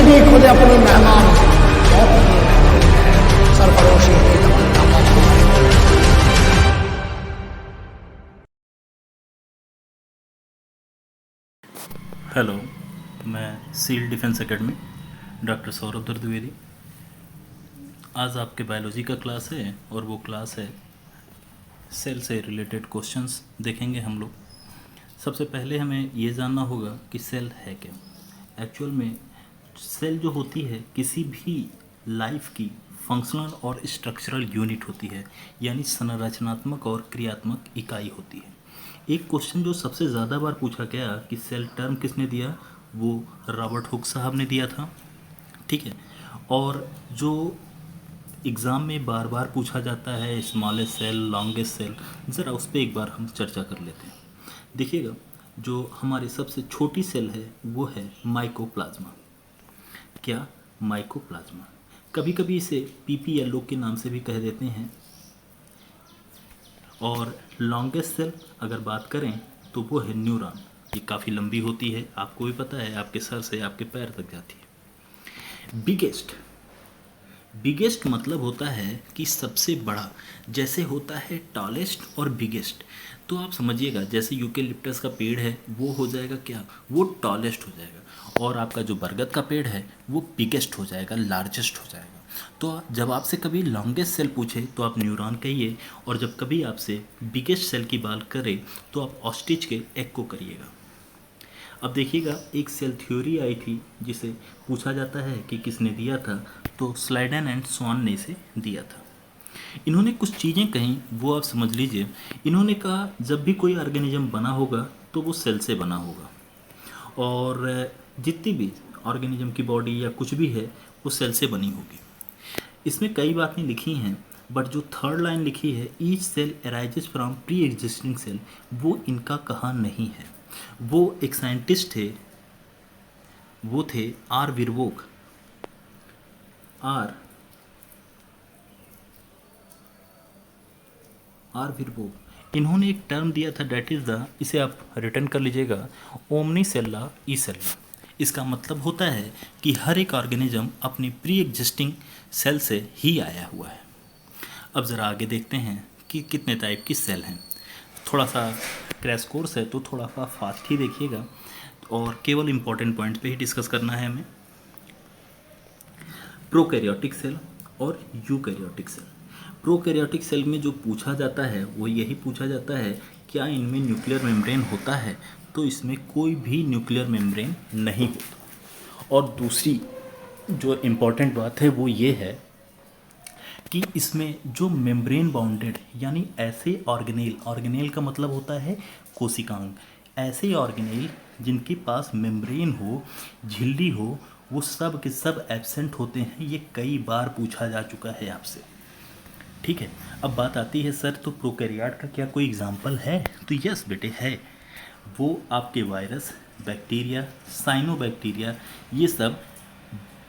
भी खुद अपनी मेहमान सरफरोशी की तमन्ना मत करो। हेलो, मैं seal defence academy doctor Saurabh Dwivedi. आज आपके बायोलॉजी का क्लास है और वो क्लास है सेल से रिलेटेड क्वेश्चंस देखेंगे हम लोग। सबसे पहले हमें ये जानना होगा कि सेल है क्या। एक्चुअल में सेल जो होती है किसी भी लाइफ की फंक्शनल और स्ट्रक्चरल यूनिट होती है, यानी संरचनात्मक और क्रियात्मक इकाई होती है। एक क्वेश्चन जो सबसे ज़्यादा बार पूछा गया कि सेल टर्म किसने दिया, वो रॉबर्ट हुक साहब ने दिया था। ठीक है। और जो एग्ज़ाम में बार बार पूछा जाता है स्मॉलेस्ट सेल, लॉन्गेस्ट सेल, ज़रा उस पर एक बार हम चर्चा कर लेते हैं। देखिएगा, जो हमारी सबसे छोटी सेल है वो है माइकोप्लाज्मा। क्या? माइकोप्लाज्मा। कभी कभी इसे पीपीएलओ के नाम से भी कह देते हैं। और लॉन्गेस्ट सेल अगर बात करें तो वो है न्यूरॉन। ये काफ़ी लंबी होती है, आपको भी पता है, आपके सर से आपके पैर तक जाती है। बिगेस्ट, बिगेस्ट मतलब होता है कि सबसे बड़ा। जैसे होता है टॉलेस्ट और बिगेस्ट, तो आप समझिएगा जैसे यूकेलिप्टस का पेड़ है वो हो जाएगा क्या, वो टॉलेस्ट हो जाएगा। और आपका जो बरगद का पेड़ है वो बिगेस्ट हो जाएगा, लार्जेस्ट हो जाएगा। तो जब आपसे कभी लॉन्गेस्ट सेल पूछे तो आप न्यूरॉन कहिए, और जब कभी आपसे बिगेस्ट सेल की बात करे तो आप ऑस्ट्रिच के एग को करिएगा। अब देखिएगा, एक सेल थ्योरी आई थी जिसे पूछा जाता है कि किसने दिया था, तो स्लाइडन एंड स्वान ने इसे दिया था। इन्होंने कुछ चीज़ें कहीं, वो आप समझ लीजिए। इन्होंने कहा जब भी कोई ऑर्गेनिज्म बना होगा तो वो सेल से बना होगा, और जितनी भी ऑर्गेनिज्म की बॉडी या कुछ भी है वो सेल से बनी होगी। इसमें कई बातें लिखी हैं, बट जो थर्ड लाइन लिखी है each cell arises from pre existing cell, वो इनका कहा नहीं है। वो एक साइंटिस्ट थे, वो थे आर विरवोक। आर आर विरवोक, इन्होंने एक टर्म दिया था, डेट इज़ द, इसे आप रिटर्न कर लीजिएगा, ओमनी सेल्ला ई सेल्ला। इसका मतलब होता है कि हर एक ऑर्गेनिज्म अपनी प्री एग्जिस्टिंग सेल से ही आया हुआ है। अब ज़रा आगे देखते हैं कि कितने टाइप की सेल हैं। थोड़ा सा क्रैश कोर्स है तो थोड़ा सा फास्ट ही देखिएगा, और केवल इंपॉर्टेंट पॉइंट पे ही डिस्कस करना है हमें। प्रोकैरियोटिक सेल और यूकैरियोटिक सेल। प्रोकैरियोटिक सेल में जो पूछा जाता है वो यही पूछा जाता है क्या इनमें न्यूक्लियर मेम्ब्रेन होता है, तो इसमें कोई भी न्यूक्लियर मेम्ब्रेन नहीं होता। और दूसरी जो इम्पॉर्टेंट बात है वो ये है कि इसमें जो मेम्ब्रेन बाउंडेड, यानी ऐसे ऑर्गेनेल, ऑर्गेनेल का मतलब होता है कोशिकांग, ऐसे ऑर्गेनेल जिनके पास मेम्ब्रेन हो, झिल्ली हो, वो सब के सब एब्सेंट होते हैं। ये कई बार पूछा जा चुका है आपसे। ठीक है। अब बात आती है सर तो प्रोकैरियोट का क्या कोई एग्जाम्पल है, तो यस बेटे है। वो आपके वायरस, बैक्टीरिया, साइनोबैक्टीरिया, ये सब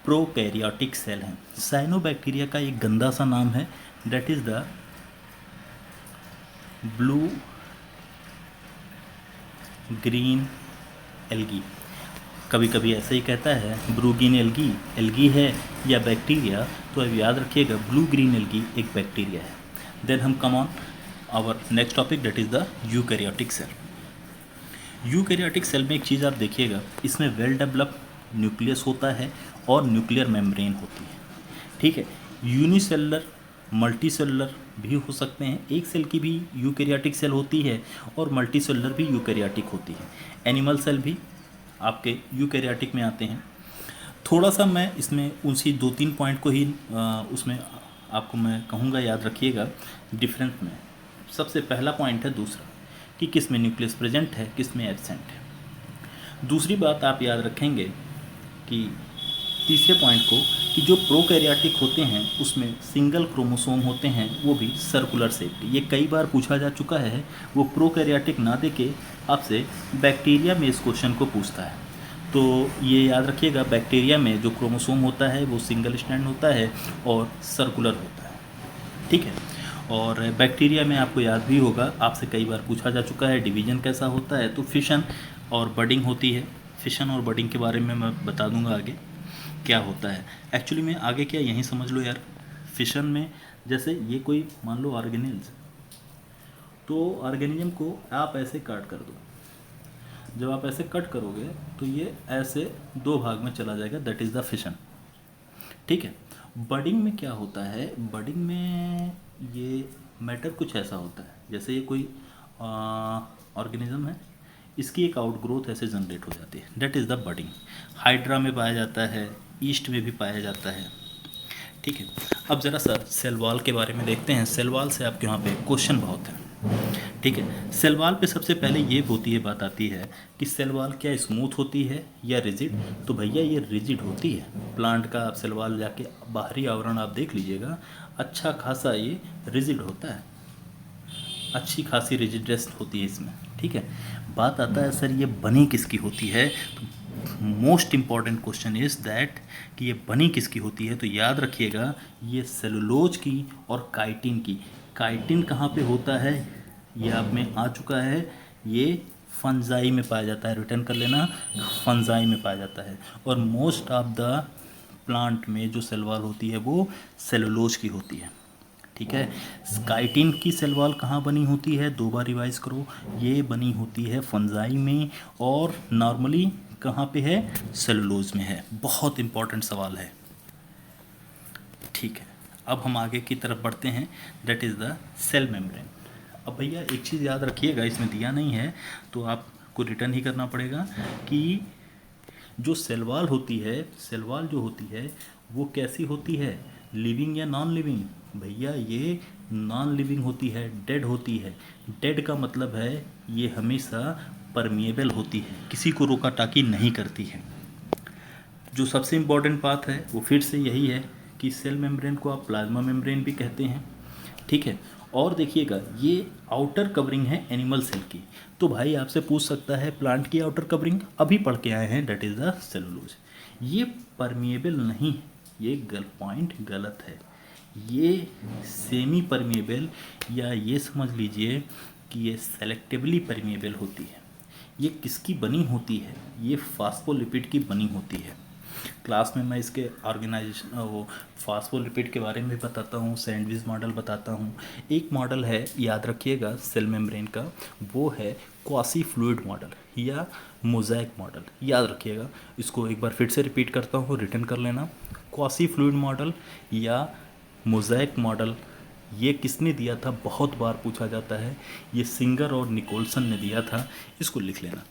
प्रोकैरियोटिक सेल हैं। साइनोबैक्टीरिया का एक गंदा सा नाम है, date is the blue green algae. कभी कभी ऐसे ही कहता है ब्लू ग्रीन एल्गी, एल्गी है या बैक्टीरिया, तो अब याद रखिएगा ब्लू ग्रीन एल्गी एक बैक्टीरिया है। देन हम come on our next topic, that is the eukaryotic cell. Eukaryotic cell में एक चीज़ आप देखिएगा, इसमें वेल डेवलप्ड न्यूक्लियस होता है और न्यूक्लियर मेम्ब्रेन होती है। ठीक है। यूनिसेलुलर, मल्टी सेलुलर भी हो सकते हैं। एक सेल की भी यूकैरियोटिक सेल होती है और मल्टी सेलुलर भी यूकैरियोटिक होती है। एनिमल सेल भी आपके यूकैरियोटिक में आते हैं। थोड़ा सा मैं इसमें उसी 2-3 पॉइंट को ही उसमें आपको मैं कहूँगा, याद रखिएगा डिफरेंस में। सबसे पहला पॉइंट है दूसरा, कि किस में न्यूक्लियस प्रेजेंट है, किस में एब्सेंट है। दूसरी बात आप याद रखेंगे कि तीसरे पॉइंट को, कि जो प्रोकैरियोटिक होते हैं उसमें सिंगल क्रोमोसोम होते हैं, वो भी सर्कुलर शेप। ये कई बार पूछा जा चुका है। वो प्रोकैरियोटिक ना दे के आपसे बैक्टीरिया में इस क्वेश्चन को पूछता है। तो ये याद रखिएगा, बैक्टीरिया में जो क्रोमोसोम होता है वो सिंगल स्ट्रैंड होता है और सर्कुलर होता है। ठीक है। और बैक्टीरिया में आपको याद भी होगा, आपसे कई बार पूछा जा चुका है डिवीजन कैसा होता है, तो फिशन और बडिंग होती है। फिशन और बडिंग के बारे में मैं बता दूंगा आगे। क्या होता है एक्चुअली में, आगे क्या यहीं समझ लो यार। फिशन में जैसे ये कोई मान लो ऑर्गेनिल्स, तो ऑर्गेनिज्म को आप ऐसे काट कर दो, जब आप ऐसे कट करोगे तो ये ऐसे दो भाग में चला जाएगा, दैट इज़ द फिशन। ठीक है। बडिंग में क्या होता है, बडिंग में ये मैटर कुछ ऐसा होता है, जैसे ये कोई ऑर्गेनिज्म है, इसकी एक आउटग्रोथ ऐसे जनरेट हो जाती है, that is the budding. Hydra में पाया जाता है, ईस्ट में भी पाया जाता है। ठीक है। अब ज़रा सा सेल वॉल के बारे में देखते हैं। सेल वॉल से आपके वहाँ पे क्वेश्चन बहुत हैं। ठीक है। सेल वॉल पे सबसे पहले ये होती है, बात आती है कि सेल वॉल क्या स्मूथ होती है या रिजिड। तो भैया ये रिजिड होती है। प्लांट का आप सेल वॉल जाके बाहरी आवरण आप देख लीजिएगा, अच्छा खासा ये रिजिड होता है, अच्छी खासी रिजिडनेस होती है इसमें। ठीक है। बात आता है सर ये बनी किसकी होती है, तो most important question is that कि ये बनी किसकी होती है। तो याद रखिएगा ये सेलुलोज की और काइटिन की। काइटिन कहाँ पे होता है, ये आप में आ चुका है, ये फंजाई में पाया जाता है, रिटर्न कर लेना, फंजाई में पाया जाता है। और मोस्ट ऑफ द प्लांट में जो सेल वॉल होती है वो सेलुलोज की होती है। ठीक है। काइटिन की सेल वॉल कहाँ बनी होती है, दो बार रिवाइज करो, ये बनी होती है फंजाई में, और नॉर्मली कहाँ पे है, सेलुलोज में है। बहुत इंपॉर्टेंट सवाल है। ठीक है। अब हम आगे की तरफ बढ़ते हैं, that is the cell membrane. अब भैया एक चीज़ याद रखिएगा, इसमें दिया नहीं है तो आपको रिटर्न ही करना पड़ेगा कि जो सेल वॉल होती है, सेल वॉल जो होती है वो कैसी होती है, लिविंग या नॉन लिविंग। भैया ये नॉन लिविंग होती है, डेड होती है। डेड का मतलब है ये हमेशा परमिएबल होती है, किसी को रोका टाकी नहीं करती है। जो सबसे इम्पॉर्टेंट बात है वो फिर से यही है कि सेल मेम्ब्रेन को आप प्लाज्मा मेम्ब्रेन भी कहते हैं। ठीक है। और देखिएगा ये आउटर कवरिंग है एनिमल सेल की। तो भाई आपसे पूछ सकता है प्लांट की आउटर कवरिंग अभी पढ़ के आए हैं, दैट इज़ द सेलुलोज। ये परमिएबल नहीं, ये पॉइंट गलत है। ये सेमी परमिएबल, या ये समझ लीजिए कि ये सेलेक्टिवली परमिएबल होती है। ये किसकी बनी होती है, ये फास्फोलिपिड की बनी होती है। क्लास में मैं इसके ऑर्गेनाइजेशन वो फास्फोलिपिड के बारे में बताता हूँ, सैंडविच मॉडल बताता हूँ। एक मॉडल है याद रखिएगा सेल मेम्ब्रेन का, वो है क्वासी फ्लूइड मॉडल या मोज़ैक मॉडल। याद रखिएगा, इसको एक बार फिर से रिपीट करता हूँ, रिटर्न कर लेना। क्वासी फ्लूइड मॉडल या मोज़ैक मॉडल, ये किसने दिया था, बहुत बार पूछा जाता है। ये सिंगर और निकोलसन ने दिया था, इसको लिख लेना।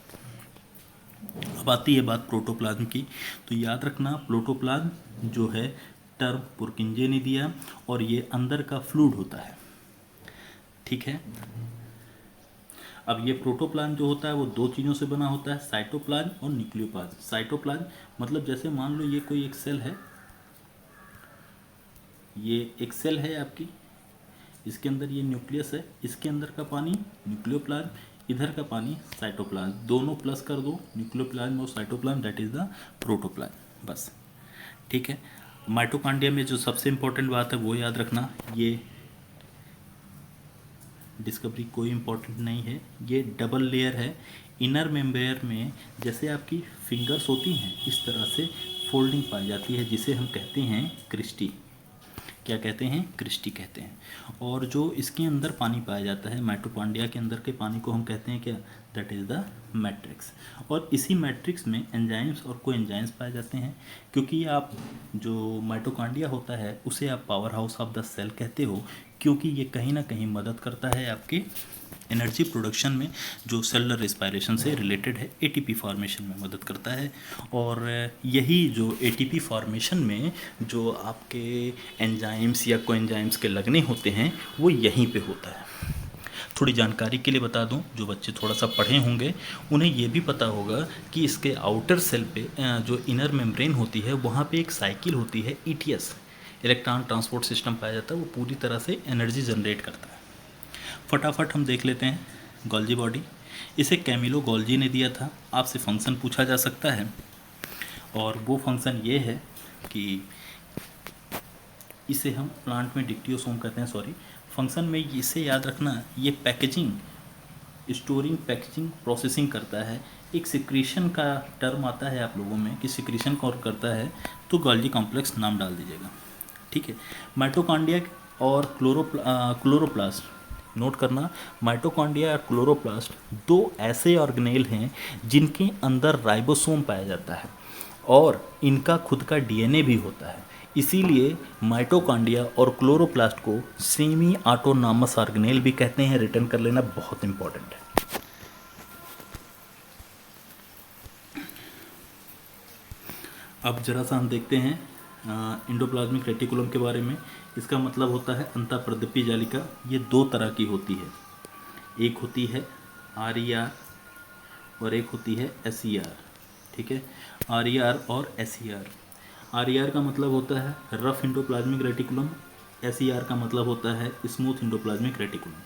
अब आती है बात प्रोटोप्लाज्म की। तो याद रखना प्रोटोप्लाज्म जो है टर्म पुरकिंजे ने दिया, और ये अंदर का फ्लूइड होता है। ठीक है। अब ये प्रोटोप्लाज्म जो होता है वो दो चीज़ों से बना होता है, साइटोप्लाज्म और न्यूक्लियोप्लाज्म। साइटोप्लाज्म मतलब जैसे मान लो ये कोई एक सेल है, ये एक सेल है आपकी, इसके अंदर ये न्यूक्लियस है, इसके अंदर का पानी न्यूक्लियोप्लाज्म, इधर का पानी साइटोप्लाज्म, दोनों प्लस कर दो, न्यूक्लियोप्लाज्म और cytoplasm, that is the protoplasm. बस। ठीक है। माइटोकॉन्ड्रिया में जो सबसे इम्पोर्टेंट बात है वो याद रखना, ये डिस्कवरी कोई इम्पोर्टेंट नहीं है, ये डबल लेयर है। इनर मेम्ब्रेन में जैसे आपकी फिंगर्स होती हैं इस तरह से फोल्डिंग पाई जाती है, जिसे हम कहते हैं क्रिस्टी। क्या कहते हैं, क्रिस्टी कहते हैं। और जो इसके अंदर पानी पाया जाता है, माइटोकॉन्ड्रिया के अंदर के पानी को हम कहते हैं क्या, दैट इज़ द मैट्रिक्स। और इसी मैट्रिक्स में एंजाइम्स और कोएंजाइम्स पाए जाते हैं, क्योंकि आप जो माइटोकॉन्ड्रिया होता है उसे आप power house of the cell कहते हो, क्योंकि ये कहीं ना कहीं मदद करता है आपके एनर्जी प्रोडक्शन में, जो सेलुलर रेस्पिरेशन से रिलेटेड है, एटीपी फॉर्मेशन में मदद करता है। और यही जो एटीपी फॉर्मेशन में जो आपके एंजाइम्स या कोएंजाइम्स के लगने होते हैं वो यहीं पे होता है। थोड़ी जानकारी के लिए बता दूं, जो बच्चे थोड़ा सा पढ़े होंगे उन्हें ये भी पता होगा कि इसके आउटर सेल पे जो इनर मेम्ब्रेन होती है वहाँ पे एक साइकिल होती है, ईटीएस, इलेक्ट्रॉन ट्रांसपोर्ट सिस्टम पाया जाता है, वो पूरी तरह से एनर्जी जनरेट करता है। फटाफट हम देख लेते हैं गोल्जी बॉडी। इसे कैमिलो गोल्जी ने दिया था। आपसे फंक्शन पूछा जा सकता है, और वो फंक्शन ये है कि इसे हम प्लांट में डिक्टियोसोम कहते हैं, सॉरी फंक्शन में इसे याद रखना, ये पैकेजिंग, स्टोरिंग, पैकेजिंग, प्रोसेसिंग करता है एक सिक्रीशन का टर्म आता है आप लोगों में कि सिक्रीशन कौन करता है, तो गोल्गी कॉम्प्लेक्स नाम डाल दीजिएगा, ठीक है। माइटोकॉन्ड्रिया और क्लोरोप्लास्ट, नोट करना, माइटोकॉन्ड्रिया और क्लोरोप्लास्ट दो ऐसे ऑर्गेनेल हैं जिनके अंदर राइबोसोम पाया जाता है और इनका खुद का डीएनए भी होता है। इसीलिए माइटोकॉन्ड्रिया और क्लोरोप्लास्ट को सेमी ऑटोनॉमस ऑर्गेनेल भी कहते हैं। रिटर्न कर लेना, बहुत इंपॉर्टेंट है। अब जरा सा हम देखते हैं इंडोप्लाज्मिक रेटिकुलम के बारे में। इसका मतलब होता है अंतःप्रदीप्ति जालिका। ये दो तरह की होती है, एक होती है RER और एक होती है SER, ठीक है। RER और SER। RER का मतलब होता है रफ इंडोप्लाज्मिक रेटिकुलम, SER का मतलब होता है स्मूथ इंडोप्लाज्मिक रेटिकुलम,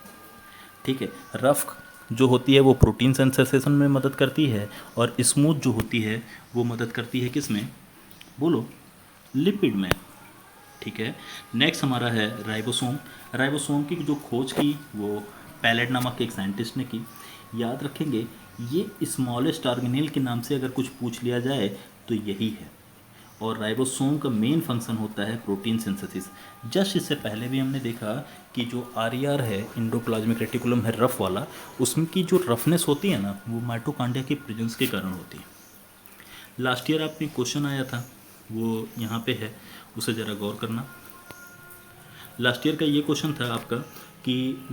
ठीक है। रफ जो होती है वो प्रोटीन सेंसेशन में मदद करती है और स्मूथ जो होती है वो मदद करती है किस में, बोलो, लिपिड में, ठीक है। नेक्स्ट हमारा है राइबोसोम। राइबोसोम की जो खोज की वो पैलेट नामक एक साइंटिस्ट ने की। याद रखेंगे ये स्मॉलेस्ट ऑर्गेनेल के नाम से अगर कुछ पूछ लिया जाए तो यही है। और राइबोसोम का मेन फंक्शन होता है प्रोटीन सिंथेसिस। जस्ट इससे पहले भी हमने देखा कि जो RER है, इंडोप्लाज्मिक रेटिकुलम है रफ वाला, उसमें की जो रफनेस होती है ना, वो माइटोकॉन्ड्रिया के प्रेजेंस के कारण होती है। लास्ट ईयर आपने क्वेश्चन आया था, वो यहाँ पे है, उसे ज़रा गौर करना। लास्ट ईयर का ये क्वेश्चन था आपका कि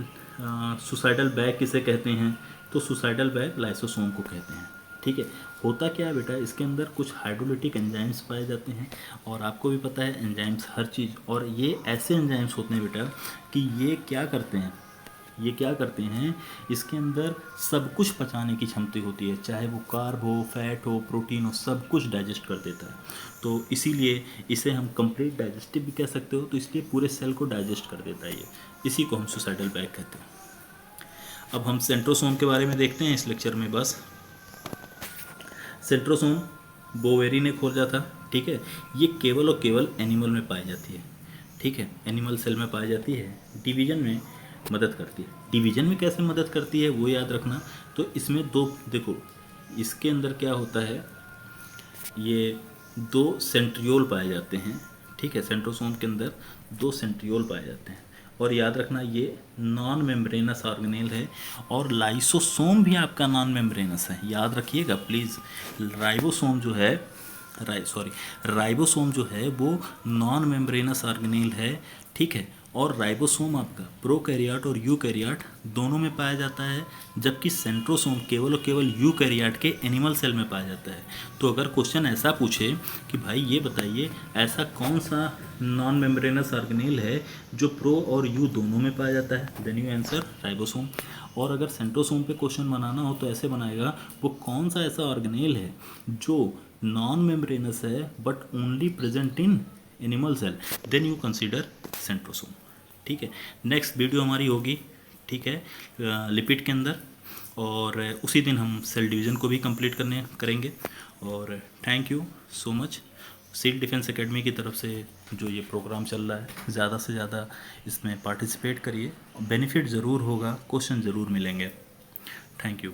सुसाइडल बैग किसे कहते हैं, तो सुसाइडल बैग लाइसोसोम को कहते हैं, ठीक है। होता क्या है बेटा, इसके अंदर कुछ हाइड्रोलिटिक एंजाइम्स पाए जाते हैं और आपको भी पता है एंजाइम्स हर चीज़, और ये ऐसे एंजाइम्स होते हैं बेटा कि ये क्या करते हैं, इसके अंदर सब कुछ पचाने की क्षमता होती है, चाहे वो कार्ब हो, फैट हो, प्रोटीन हो, सब कुछ डाइजेस्ट कर देता है। तो इसीलिए इसे हम कंप्लीट डाइजेस्टिव भी कह सकते हो, तो इसलिए पूरे सेल को डाइजेस्ट कर देता है ये, इसी को हम सुसाइडल बैग कहते हैं। अब हम सेंट्रोसोम के बारे में देखते हैं इस लेक्चर में। बस सेंट्रोसोम बोवेरी ने खोजा था, ठीक है। ये केवल और केवल एनिमल में पाई जाती है, ठीक है, एनिमल सेल में पाई जाती है। डिवीजन में मदद करती है। डिवीजन में कैसे मदद करती है वो याद रखना। तो इसमें दो, देखो इसके अंदर क्या होता है, ये दो सेंट्रियोल पाए जाते हैं, ठीक है। सेंट्रोसोम के अंदर दो सेंट्रियोल पाए जाते हैं और याद रखना ये नॉन मेम्ब्रेनस ऑर्गेनेल है और लाइसोसोम भी आपका नॉन मेम्ब्रेनस है, याद रखिएगा प्लीज़। राइबोसोम जो है राइबोसोम जो है वो नॉन मेम्ब्रेनस ऑर्गेनेल है, ठीक है। और राइबोसोम आपका प्रोकैरियोट और यूकैरियोट दोनों में पाया जाता है, जबकि सेंट्रोसोम केवल और केवल यूकैरियोट के एनिमल सेल में पाया जाता है। तो अगर क्वेश्चन ऐसा पूछे कि भाई ये बताइए ऐसा कौन सा नॉन मेम्ब्रेनस ऑर्गेनेल है जो प्रो और यू दोनों में पाया जाता है, देन यू आंसर राइबोसोम। और अगर सेंट्रोसोम पे क्वेश्चन बनाना हो तो ऐसे बनाएगा, वो कौन सा ऐसा ऑर्गेनेल है जो नॉन मेम्ब्रेनस है but only present in animal cell, then you consider centrosome, ठीक है। नेक्स्ट वीडियो हमारी होगी, ठीक है, लिपिड के अंदर, और उसी दिन हम सेल डिवीज़न को भी कंप्लीट करेंगे। और thank you so much. Civil defence academy की तरफ से जो ये प्रोग्राम चल रहा है, ज़्यादा से ज़्यादा इसमें पार्टिसिपेट करिए, बेनिफिट ज़रूर होगा, क्वेश्चन ज़रूर मिलेंगे। Thank you.